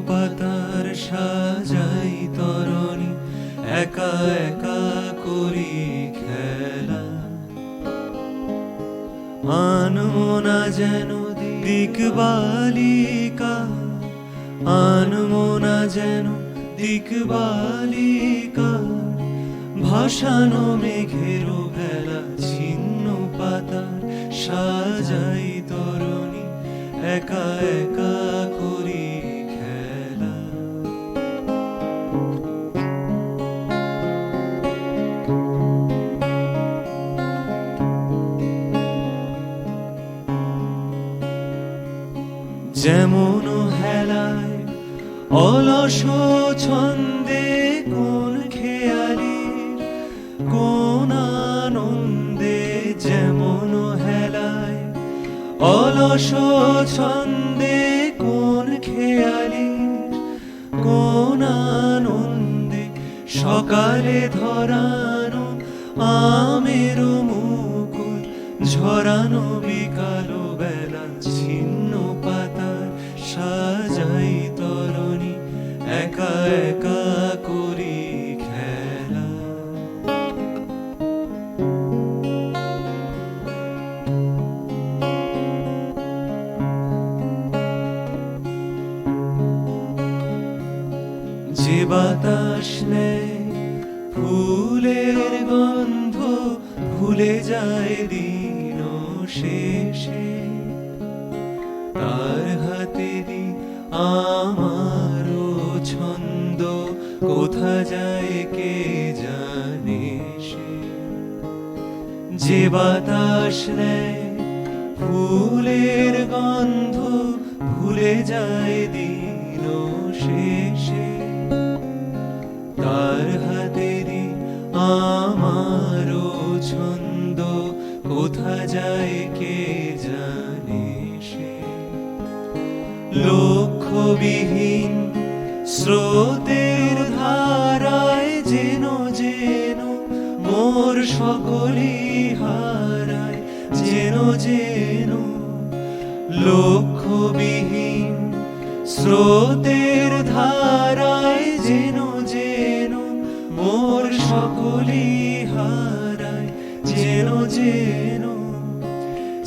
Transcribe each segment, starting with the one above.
পাতার সাজাই তরণী, একা একা করি খেলা। আনমো না যেন দিকবালিকা, আনমো না যেন দিকবালিকা, ভাসানো মেঘের ভেলা। ছিন্ন পাতার সাজাই তরণী, একা একা করি খেলা। যেমন হেলায় অলস ছন্দে, কোন খেয়ালির কোন আনন্দে। যেমন হেলায় অলস ছন্দে, কোন খেয়ালির কোন আনন্দে। সকালে ধরানো আমের মুকুল, ঝরানো বিকাল বেলা। ছিন্ন পাতার সাজাই তরণী, একা একা করি খেলা। যে বাতাস নেয় ফুলের গন্ধ, ভুলে যায় দিন শেষে। তার হাতেরই আমারও ছন্দ, কোথা যায় কে জানে সে। যে বাতাস নেয় ফুলের গন্ধ, ভুলে যায় দিন শেষে। তার হাতেরই আমারও ছন্দ, কোথা যায় কে জানে সে। লক্ষ্যবিহীন স্রোতের ধারায় যেন যেন মোর সকলই হারায়। যেন যেন লক্ষ্যবিহীন স্রোতের ধারায়, যেন যেন মোর সকলই হারায়। যেন যেন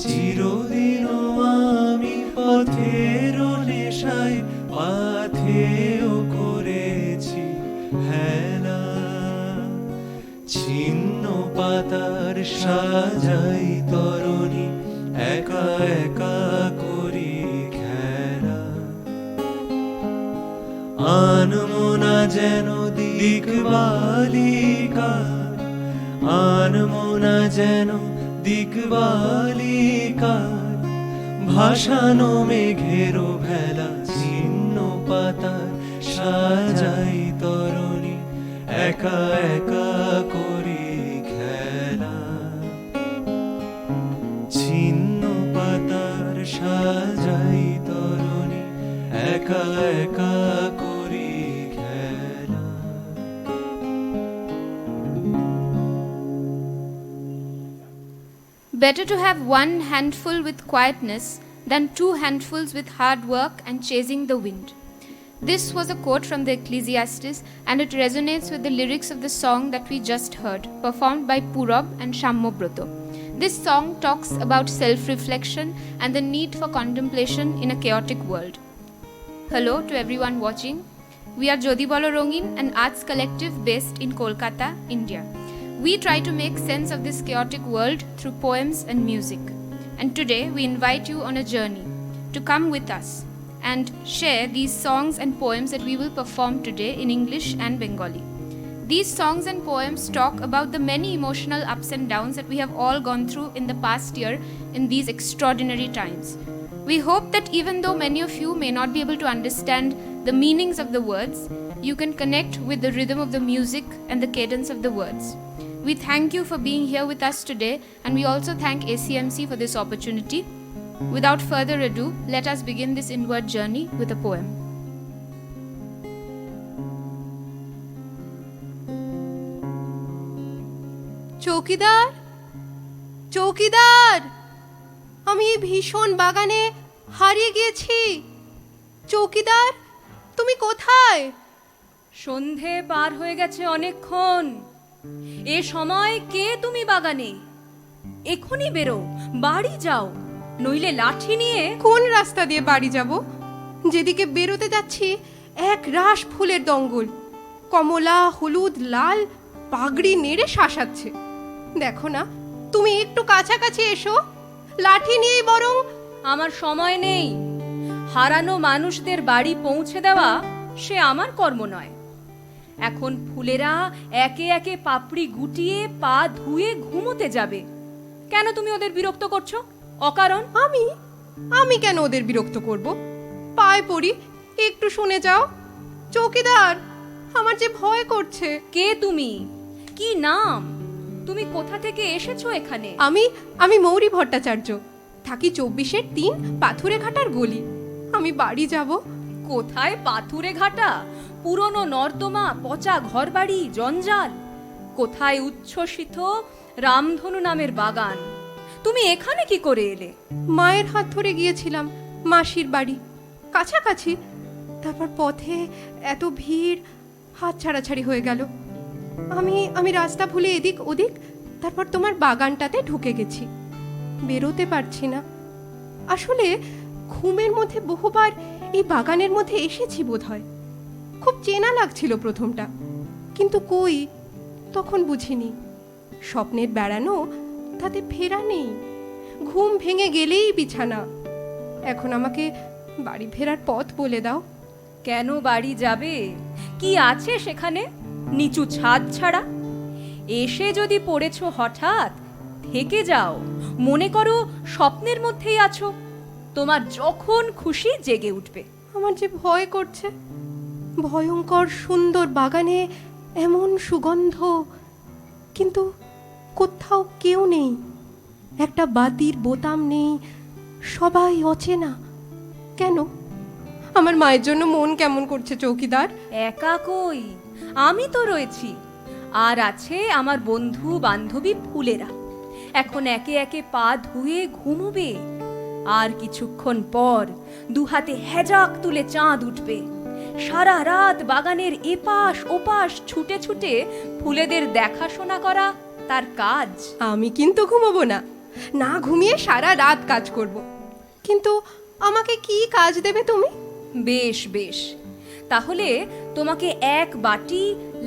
চিরদিন আমি পথের নেশায়, পাথেও করেছি হেলা। ছিন্ন পাতার সাজাই তরণী, একা একা করি খেলা। আনমো না যেন দিকবালিকা, আনমো না যেন দিকবালিকা, ভাসানো মেঘের ভেলা। ছিন্ন পাতার সাজাই তরণী, একা একা করি খেলা। ছিন্ন পাতার সাজাই তরণী, একা একা করি খেলা। Better to have one handful with quietness than two handfuls with hard work and chasing the wind. This was a quote from the Ecclesiastes, and it resonates with the lyrics of the song that we just heard, performed by Purab and Shammo Broto. This song talks about self-reflection and the need for contemplation in a chaotic world. Hello to everyone watching. We are Jodi Bolo Rongin, an arts collective based in Kolkata, India. We try to make sense of this chaotic world through poems and music. And today we invite you on a journey to come with us and share these songs and poems that we will perform today in English and Bengali. These songs and poems talk about the many emotional ups and downs that we have all gone through in the past year in these extraordinary times. We hope that even though many of you may not be able to understand the meanings of the words, you can connect with the rhythm of the music and the cadence of the words. We thank you for being here with us today, and we also thank ACMC for this opportunity. Without further ado, let us begin this inward journey with a poem. চৌকিদার, চৌকিদার, আমি ভীষণ বাগানে হারিয়ে গিয়েছি। চৌকিদার, তুমি কোথায়? সন্ধে পার হয়ে গেছে অনেকক্ষণ। এ সময় কে তুমি বাগানে? এখনই বেরো, বাড়ি যাও, নইলে লাঠি নিয়ে। কোন রাস্তা দিয়ে বাড়ি যাব? যেদিকে বেরোতে যাচ্ছি এক রাশ ফুলের দঙ্গল, কমলা, হলুদ, লাল, পাগড়ি নেড়ে শাসাচ্ছে। দেখো না, তুমি একটু কাছাকাছি এসো, লাঠি নিয়েই বরং। আমার সময় নেই। হারানো মানুষদের বাড়ি পৌঁছে দেওয়া সে আমার কর্ম নয়। এখন ফুলেরা একে একে পাপড়ি গুটিয়ে পা ধুয়ে ঘুমোতে যাবে। কেন তুমি ওদের বিরক্ত করছো অকারণ? আমি কেন ওদের বিরক্ত করব? পায়ে পড়ি, একটু শুনে যাও। চৌকিদার, আমার যে ভয় করছে। কে তুমি? কি নাম? তুমি কোথা থেকে এসেছো এখানে? আমি মৌরি ভট্টাচার্য, থাকি 24-3 পাথুরে ঘাটার গলি। আমি বাড়ি যাব। কোথায় পাথুরে ঘাটা? পুরনো নর্দমা, পচা ঘরবাড়ি, জঞ্জাল। কোথায় উচ্ছ্বসিত রামধনু নামের বাগান? তুমি এখানে কি করে এলে? মায়ের হাত ধরে গিয়েছিলাম মাসির বাড়ি, কাছাকাছি। তারপর পথে এত ভিড়, হাত ছাড়াছাড়ি হয়ে গেল। আমি রাস্তা ভুলে এদিক ওদিক, তারপর তোমার বাগানটাতে ঢুকে গেছি। বেরোতে পারছি না। আসলে ঘুমের মধ্যে বহুবার এই বাগানের মধ্যে এসেছি বোধহয়। খুব চেনা লাগছিল প্রথমটা, কিন্তু কই তখন বুঝিনি। স্বপ্নের বেড়ানো, তাতে ফেরা নেই। ঘুম ভেঙে গেলেই বিছানা। এখন আমাকে বাড়ি ফেরার পথ বলে দাও। কেন বাড়ি যাবে? কি আছে সেখানে নিচু ছাদ ছাড়া? এসে যদি পড়েছো হঠাৎ, থেকে যাও। মনে করো স্বপ্নের মধ্যেই আছো। তোমার যখন খুশি জেগে উঠবে। আমার যে ভয় করছে। ভয়ঙ্কর সুন্দর বাগানে এমন সুগন্ধ, কিন্তু কোথাও কেউ নেই। একটা বাতির বোতাম নেই, সবাই অচেনা। কেন? আমার মায়ের জন্য মন কেমন করছে চৌকিদার। একা কই, আমি তো রয়েছি। আর আছে আমার বন্ধু বান্ধবী ফুলেরা। এখন একে একে পা ধুয়ে ঘুমোবে। আর কিছুক্ষণ পর দুহাতে হেজাক তুলে চাঁদ উঠবে। সারা রাত বাগানের এপাশ ওপাশ ছুটে ছুটে ফুলেদের দেখাশোনা করা তার কাজ। আমি কিন্তু ঘুমোবো না, না ঘুমিয়ে সারা রাত কাজ করব। কিন্তু আমাকে কি কাজ দেবে তুমি? বেশ বেশ, তাহলে তোমাকে এক বাটি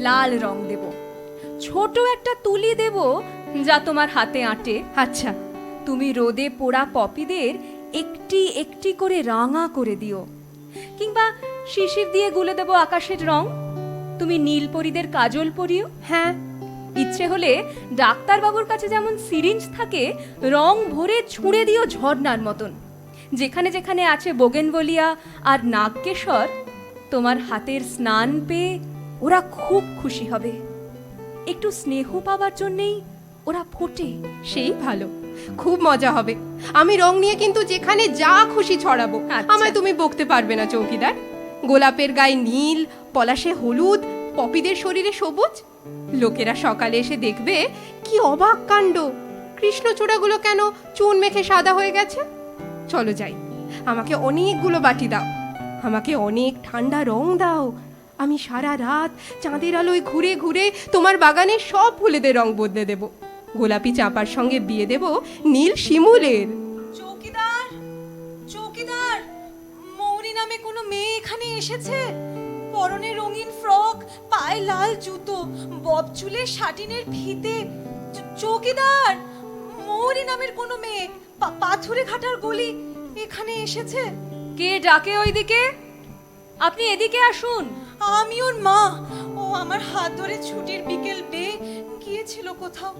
লাল রং দেব। ছোট একটা তুলি দেব, যা তোমার হাতে আঁটে। আচ্ছা। তুমি রোদে পোড়া পপিদের একটি একটি করে রাঙা করে দিও। কিংবা শিশির দিয়ে গুলে দেব আকাশের রং। তুমি নীলপরীদের কাজল পরিও। হ্যাঁ। ইচ্ছে হলে ডাক্তারবাবুর কাছে যেমন সিরিঞ্জ থাকে, রং ভরে ছুঁড়ে দিও ঝর্ণার মতন। যেখানে যেখানে আছে বোগেনভেলিয়া আর নাগকেশর, তোমার হাতের স্নান পেয়ে ওরা খুব খুশি হবে। একটু স্নেহ পাবার জন্যেই ওরা ফোটে। সেই ভালো, খুব মজা হবে। আমি রং নিয়ে কিন্তু যেখানে যা খুশি ছড়াবো। আচ্ছা। আমায় তুমি বকতে পারবে না চৌকিদার। গোলাপের গায়ে নীল, পলাশে হলুদ, পপিদের শরীরে সবুজ। লোকেরা সকালে এসে দেখবে কি অবাক কাণ্ড। কৃষ্ণচূড়াগুলো কেন চুন মেখে সাদা হয়ে গেছে। চলো যাই, আমাকে অনেকগুলো বাটি দাও, আমাকে অনেক ঠান্ডা রং দাও। আমি সারা রাত চাঁদের আলোয় ঘুরে ঘুরে তোমার বাগানের সব ফুলেদের রং বদলে দেব। গোলাপি চাঁপার সঙ্গে বিয়ে দেব নীল শিমুলের। চৌকিদার, চৌকিদার, মৌরি নামে কোনো মেয়ে এখানে এসেছে। পরনে রঙিন ফ্রক, পায়ে লাল জুতো, বব চুলে শাটিনের ফিতে। চৌকিদার, মৌরি নামের কোনো মেয়ে পাথুরে ঘাটার গলি এখানে এসেছে। কে ডাকে ওইদিকে? আপনি এদিকে আসুন। আমি ওর মা। ও আমার হাত ধরে ছুটির বিকেল বেয়ে গিয়েছিল কোথাও,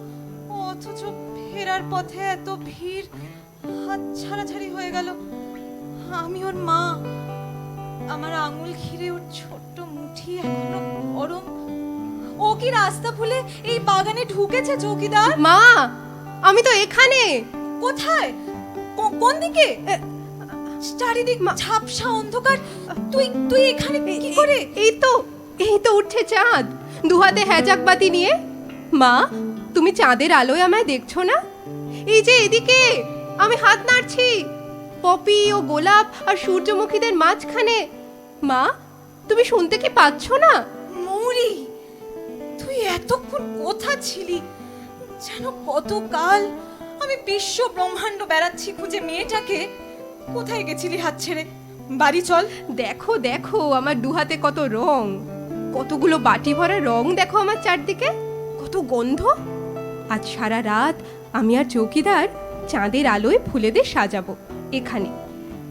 অথচ ফেরার পথে এত ভিড়, হাত ছাড়াছাড়ি হয়ে গেল। আমি ওর মা। আমার আঙুল ঘিরে ওর ছোট্ট মুঠি এখনো গরম। ও কি রাস্তা ভুলে এই বাগানে ঢুকেছে চৌকিদার? মা, আমি তো এখানে। কোথায়? কোন দিকে? চারিদিক ঝাপসা অন্ধকার। তুই এখানে কি করে? এই তো উঠছে চাঁদ, দুহাতে হ্যাজাক বাতি নিয়ে। মা, তুমি চাঁদের আলোয় আমায় দেখছো না? এই যে এদিকে, আমি হাত নাড়ছি পপি ও গোলাপ আর সূর্যমুখীদের মাঝখানে। মা, তুমি শুনতে কি পাচ্ছ না? মৌরি, তুই এতক্ষণ কোথা ছিলি? যেন কতকাল আমি বিশ্ব ব্রহ্মাণ্ড বেড়াচ্ছি খুঁজে মেয়েটাকে। কোথায় গেছিলি হাত ছেড়ে? বাড়ি চল। দেখো দেখো আমার দুহাতে কত রং, কতগুলো বাটি ভরা রং, দেখো আমার চারদিকে কত গন্ধ। আজ সারা রাত আমি আর চৌকিদার চাঁদের আলোয় ফুলেদের সাজাবো এখানে।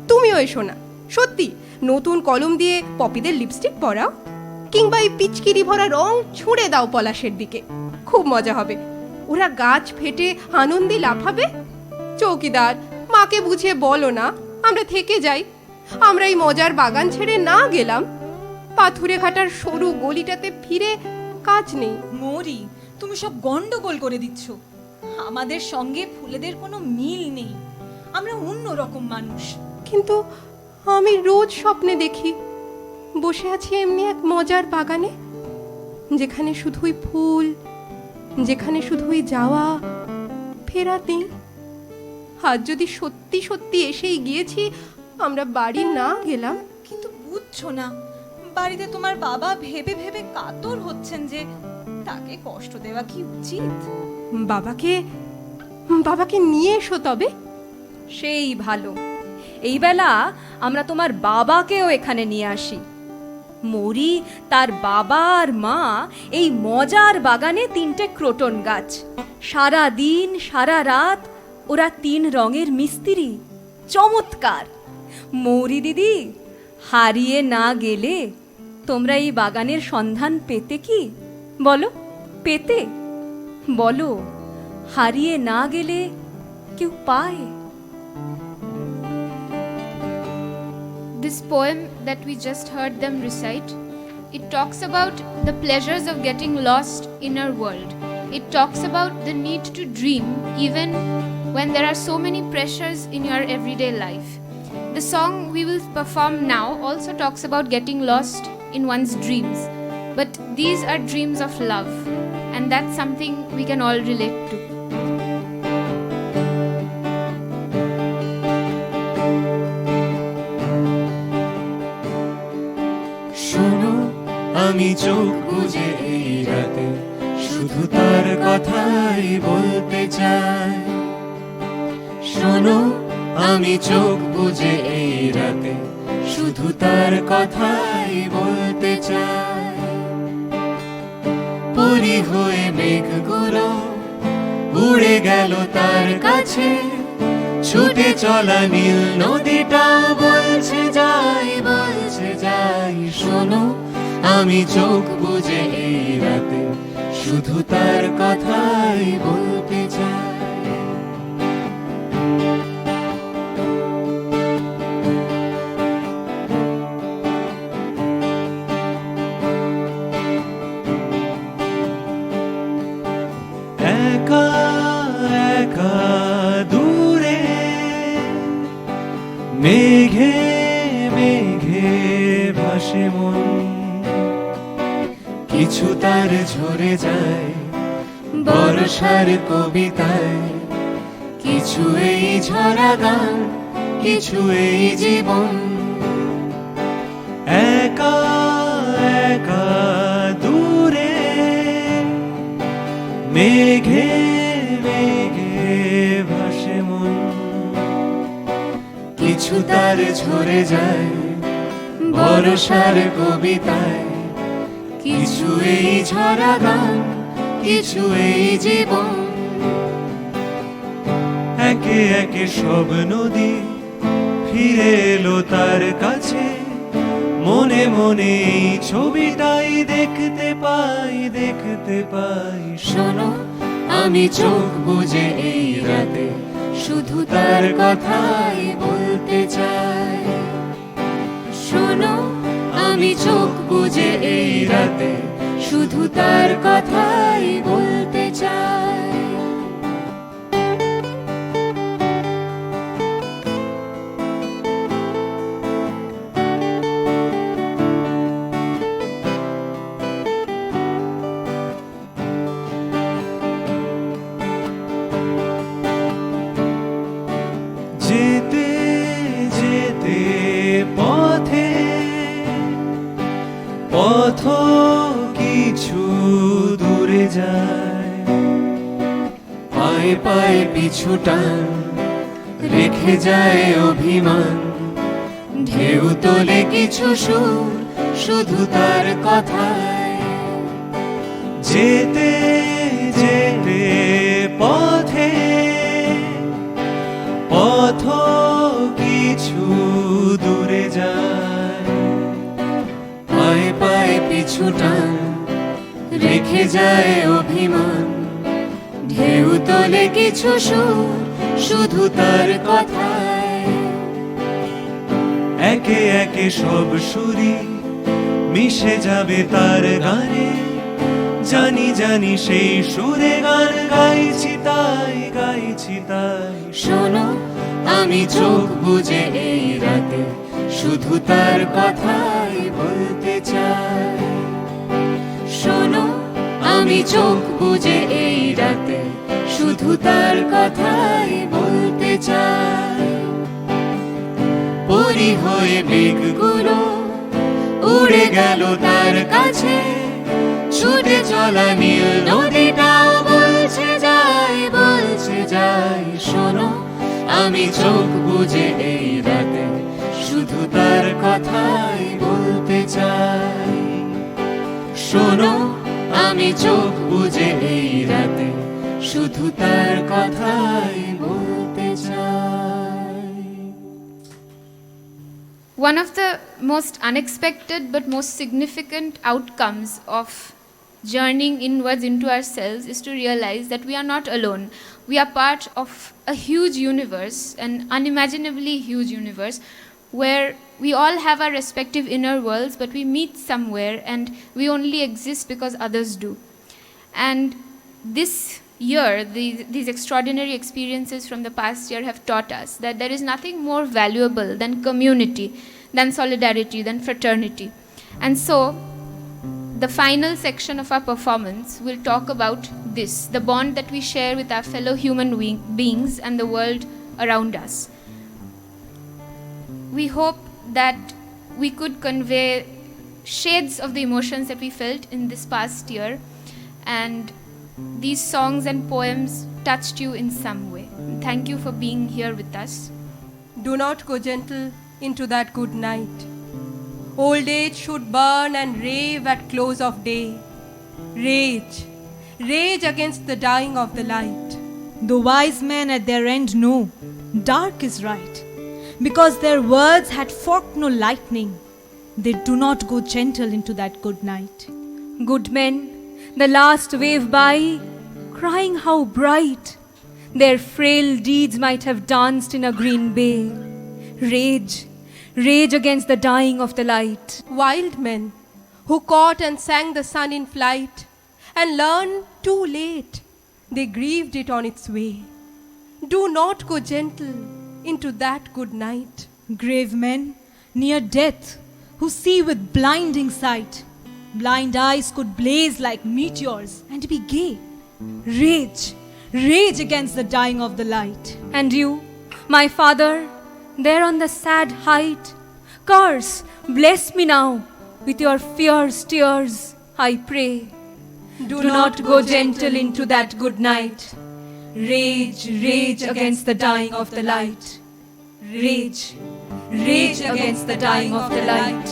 তুমিও এসো না, সত্যি নতুন কলম দিয়ে পপিদের লিপস্টিক পরাও, কিংবা এই পিচকিরি ভরা রং ছুঁড়ে দাও পলাশের দিকে, খুব মজা হবে। ওরা গাছ ফেটে আনন্দে লাফাবে। চৌকিদার, মাকে বুঝিয়ে বলো না আমরা থেকে যাই। আমরা এই মজার বাগান ছেড়ে না গেলাম, পাথুরে ঘাটার সরু গলিটাতে ফিরে কাজ নেই। মৌরি, তুমি সব গন্ডগোল করে দিচ্ছ। আমাদের সঙ্গে ফুলেদের কোনো মিল নেই। আমরা অন্য রকম মানুষ। কিন্তু আমি রোজ স্বপ্নে দেখি বসে আছি এমনি এক মজার বাগানে, যেখানে শুধুই ফুল, যেখানে শুধুই যাওয়া ফেরা নেই। আজ যদি সত্যি সত্যি এসেই গিয়েছি, আমরা বাড়ি না গেলাম। কিন্তু বুঝছো না, বাড়িতে তোমার বাবা ভেবে ভেবে কাতর হচ্ছেন যে তাকে কষ্ট দেওয়া কি উচিত? বাবাকে বাবাকে নিয়ে এসো তবে। সেই ভালো। এই বেলা আমরা তোমার বাবাকেও এখানে নিয়ে আসি। মরি, তার বাবা আর মা এই মজার বাগানে 3টে ক্রোটন গাছ। সারা দিন সারা রাত ওরা 3 রঙের মিস্ত্রি। চমৎকার। মৌরি দিদি, হারিয়ে না গেলে তোমরা এই বাগানের সন্ধান পেতে কি? বলো, পেতে? বলো, হারিয়ে না গেলে কেউ পায়? This poem that we just heard them recite, it talks about the pleasures of getting lost in our world. It talks about the need to dream even when there are so many pressures in your everyday life. The song we will perform now also talks about getting lost in one's dreams, but these are dreams of love, and that's something we can all relate to. শোনো, আমি চোখ বুজে এই রাতে শুধু তার কথাই বলতে চাই। শোনো, আমি চোখ বুজে এই রাতে শুধু তার কথাই বলতে চাই। পরি হয়ে মেঘগুলো উড়ে গেল তার কাছে, ছুটে চলা নীল নদীটা বলছে যাই, বলছে যাই। শোনো, আমি চোখ বুজে এই রাতে শুধু তার কথাই বলতে চাই। একা একা দূরে মেঘে মেঘে ভাসে মন, কিছু তার ঝরে যায় বর্ষার কবিতায়, কিছু এই ঝরা গান, কিছু এই জীবন। একা একা দূরে মেঘে মেঘে ভাসে মন, কিছু তার ঝরে যায় বর্ষার কবিতায়, কিছু এই ঝরা গান, কিছু এই জীবন। একে একে সব নদী ফিরে এলো তার কাছে, মনে মনে এই ছবিটাই দেখতে পাই, দেখতে পাই। শোনো, আমি চোখ বুজে এই রাতে শুধু তার কথাই বলতে চাই। শোনো, আমি চোখ বুজে এই রাতে শুধু তার কথাই বলতে চাই। যেতে যেতে পথে পথ কিছু দূরে যায়, পায়ে পায়ে পিছু টান রেখে যায় অভিমান, ঢেউ তোলে কিছু সুর শুধু তার কথায়। যেতে যেতে পথে পথ কিছু দূরে যায়, পায়ে পায়ে পিছু টান রেখে যায় অভিমান, ঢেউ তোলে কিছু সুর শুধু তার কথায়। একে একে সব সুরি মিশে যাবে তার গানে, জানি জানি সেই সুরে গান গাইছি তাই গাইছি তাই। শোনো আমি চোখ বুজে এই রাতে শুধু তার কথাই বলতে চাই। শোনো আমি চোখ বুজে এই রাতে শুধু তার কথাই বলতে চাই। পরি হয়ে মেঘগুলো উড়ে গেল তার কাছে, ছুটে চলা নীল নদীটাও বলছে যাই বলছে যাই। শোনো আমি চোখ বুজে এই রাতে শুধু তার কথাই বলতে চাই। শোনো আমি চোখ বুজে এই রাতে শুধু তার কথাই বলতে চাই। One of the most unexpected but most significant outcomes of journeying inwards into ourselves is to realize that we are not alone. We are part of a huge universe, an unimaginably huge universe, where we all have our respective inner worlds, but we meet somewhere and we only exist because others do. And this year, these extraordinary experiences from the past year have taught us that there is nothing more valuable than community, than solidarity, than fraternity. And so, the final section of our performance will talk about this, the bond that we share with our fellow human beings and the world around us. We hope that we could convey shades of the emotions that we felt in this past year, and these songs and poems touched you in some way. Thank you for being here with us. Do not go gentle into that good night. Old age should burn and rave at close of day. Rage, rage against the dying of the light. The wise men at their end know dark is right, because their words had forked no lightning. They do not go gentle into that good night. Good men, the last wave by, crying how bright their frail deeds might have danced in a green bay. Rage, rage against the dying of the light. Wild men who caught and sang the sun in flight and learned too late, they grieved it on its way. Do not go gentle into that good night. Grave men near death who see with blinding sight. Blind eyes could blaze like meteors and be gay. Rage, rage against the dying of the light. And you, my father, there on the sad height, curse, bless me now with your fierce tears, I pray. Do not go gentle into that good night. Rage, rage against the dying of the light. Rage, rage against the dying of the light.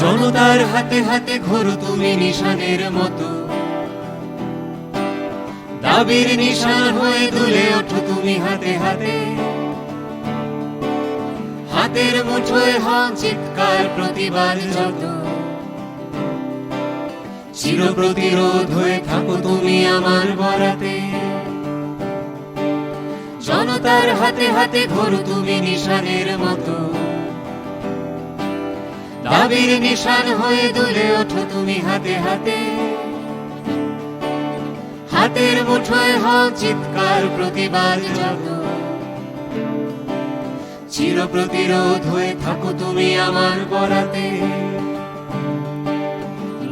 জনতার হাতে হাতে ঘোরো তুমি নিশানের মতো, দাবির নিশান হয়ে দুলে ওঠো তুমি হাতে হাতে। হাতের মুঠোয় হও চিৎকার প্রতিবাদ যত, চির প্রতিরোধ হয়ে থাকো তুমি আমার বরাতে। জনতার হাতে হাতে ঘোরো তুমি নিশানের মতো, দাবির নিশান হয়ে দুলে ওঠো তুমি হাতে হাতে। হাতের মুঠোয় হও চিৎকার প্রতিবাদ যত, চির প্রতিরোধ হয়ে থাকো তুমি আমার বরাতে।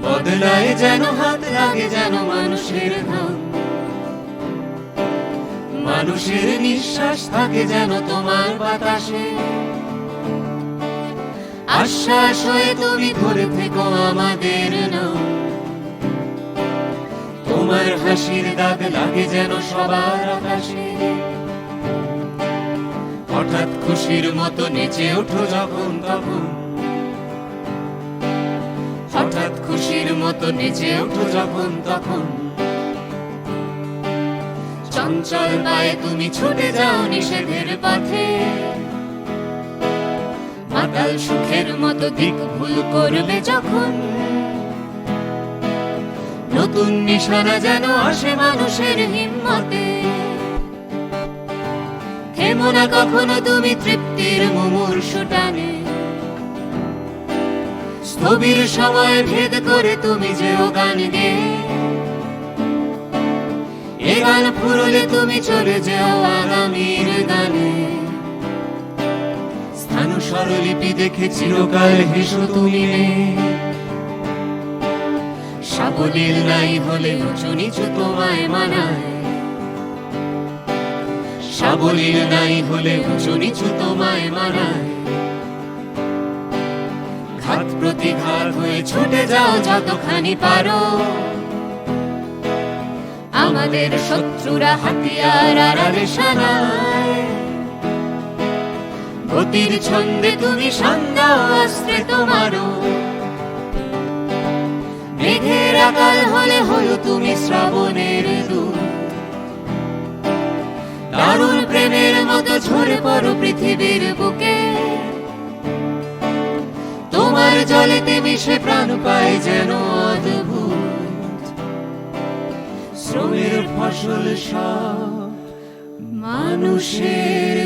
বদলায় যেন হাত লাগে যেন মানুষের ঘাম, মানুষের নিঃশ্বাস থাকে যেন তোমার বাতাসে, আশ্বাস হয়ে তুমি ধরে থেকো আমাদের নাম। তোমার হাসির দাগ লাগে যেন সবার আকাশে, হঠাৎ খুশির মতো নেচে ওঠো যখন তখন, হঠাৎ খুশির মতো নেচে ওঠো যখন তখন। চঞ্চল পায়ে তুমি ছুটে যাও নিষেধের পথে, মাতাল সুখের মতো দিক ভুল করবে যখন, নতুন নিশানা যেন আসে মানুষের হিম্মতে। থেমো না কখনো তুমি তৃপ্তির মুমূর্ষু টানে, স্থবির সময় ভেদ করে তুমি যেও গান গে, এ গান ফুরলে তুমি চলে যেও আগামীর গানে। স্থান স্বরলিপি দেখে চিরকাল হেসো তুমি সাবলীল নাই হলে উঁচু নিচু তোমায় মানায়, সাবলীল নাই হলে উঁচু নিচু তোমায় মানায়। ঘাত প্রতিঘাত হয়ে ছুটে যাও যতখানি পারো, আমাদের শত্রুরা হাতিয়ার আড়ালে সানায়। গতির ছন্দে তুমি সান্দাও অস্ত্রে তোমারও, মেঘের আকাল হলে হলো তুমি শ্রাবণের দূত। দারুণ প্রেমের মতো ঝরে পড়ো পৃথিবীর বুকে, তোমার জলেতে মিশে প্রাণ পায় যেন অদ্ভুত। শ্রমের ফসল সব মানুষের